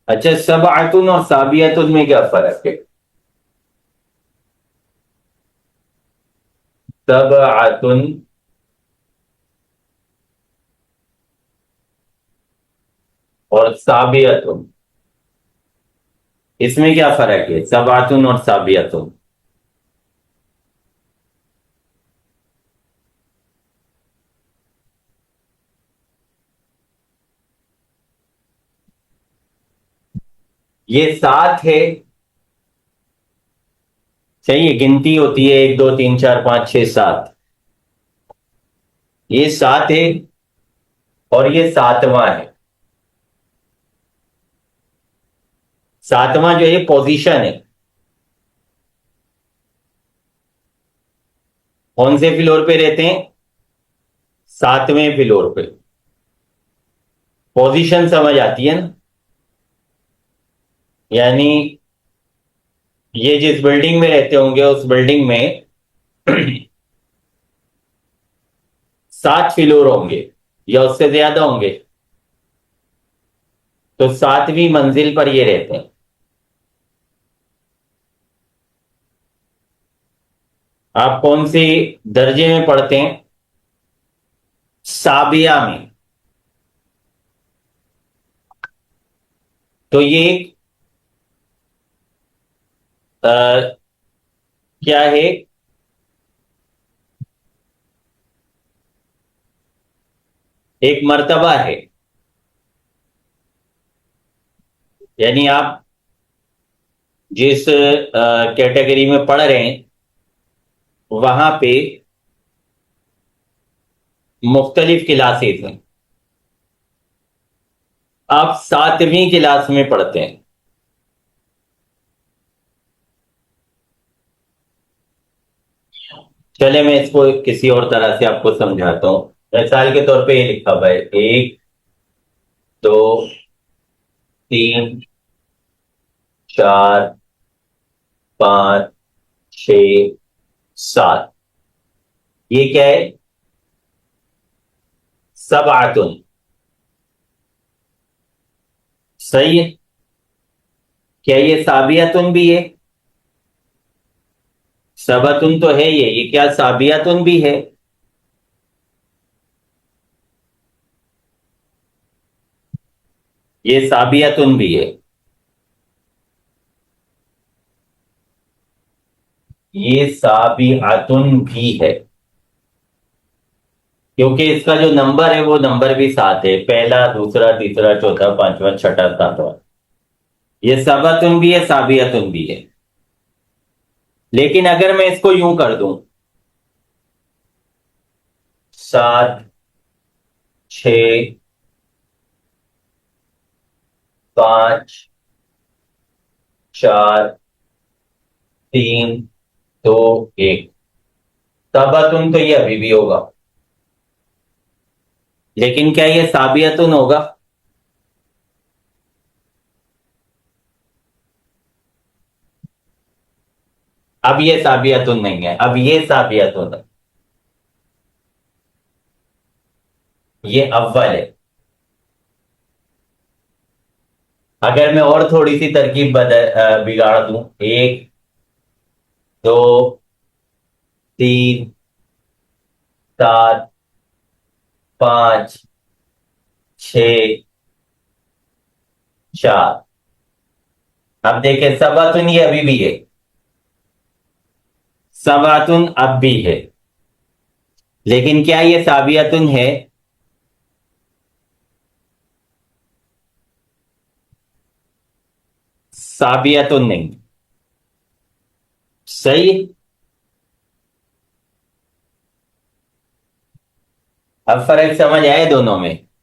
اچھا، سبعتن اور سابیتن میں کیا فرق ہے؟ سبعتن اور سابیتن، اس میں کیا فرق ہے سبعتن اور سابیتن؟ یہ سات ہے، صحیح ہے، گنتی ہوتی ہے 1 2 3 4 5 6 7، یہ سات ہے اور یہ ساتواں ہے۔ ساتواں جو ہے پوزیشن ہے، کون سے فلور پہ رہتے ہیں؟ ساتویں فلور پہ۔ پوزیشن سمجھ آتی ہے نا؟ یعنی یہ جس بلڈنگ میں رہتے ہوں گے اس بلڈنگ میں 7 فلور ہوں گے یا اس سے زیادہ ہوں گے، تو 7ویں منزل پر یہ رہتے ہیں۔ آپ کون سی درجے میں پڑھتے ہیں؟ سابیہ میں۔ تو یہ ایک کیا ہے؟ ایک مرتبہ ہے، یعنی آپ جس کیٹیگری میں پڑھ رہے ہیں وہاں پہ مختلف کلاسز ہیں، آپ 7ویں کلاس میں پڑھتے ہیں۔ چلے میں اس کو کسی اور طرح سے آپ کو سمجھاتا ہوں۔ مثال کے طور پہ یہ لکھا ہوا ہے 1 2 3 4 5 6 7، یہ کیا ہے؟ سبعتن، صحیح ہے؟ کیا یہ سابیتن بھی ہے؟ سبتن تو ہے یہ کیا سابیتن بھی ہے؟ یہ سابیتن بھی ہے، یہ سابعتن بھی ہے، کیونکہ اس کا جو نمبر ہے وہ نمبر بھی 7 ہے، پہلا دوسرا تیسرا چوتھا پانچواں چھٹا ساتواں۔ یہ سبتن بھی ہے، سابیتن بھی ہے۔ لیکن اگر میں اس کو یوں کر دوں 7 6 5 4 3 2 1، سبتن تو یہ ابھی بھی ہوگا، لیکن کیا یہ سابیتن ہوگا؟ اب یہ سابیتن نہیں ہے، اب یہ سابیتن ہے، یہ اول ہے۔ اگر میں اور تھوڑی سی ترکیب بگاڑ دوں 1 2 3 4 5 6 4، اب دیکھیں سباتن یہ ابھی بھی ہے، سباتن اب بھی ہے، لیکن کیا یہ سابیتن ہے؟ سابیتن نہیں، صحیح؟ اب فرق سمجھ آئے دونوں میں؟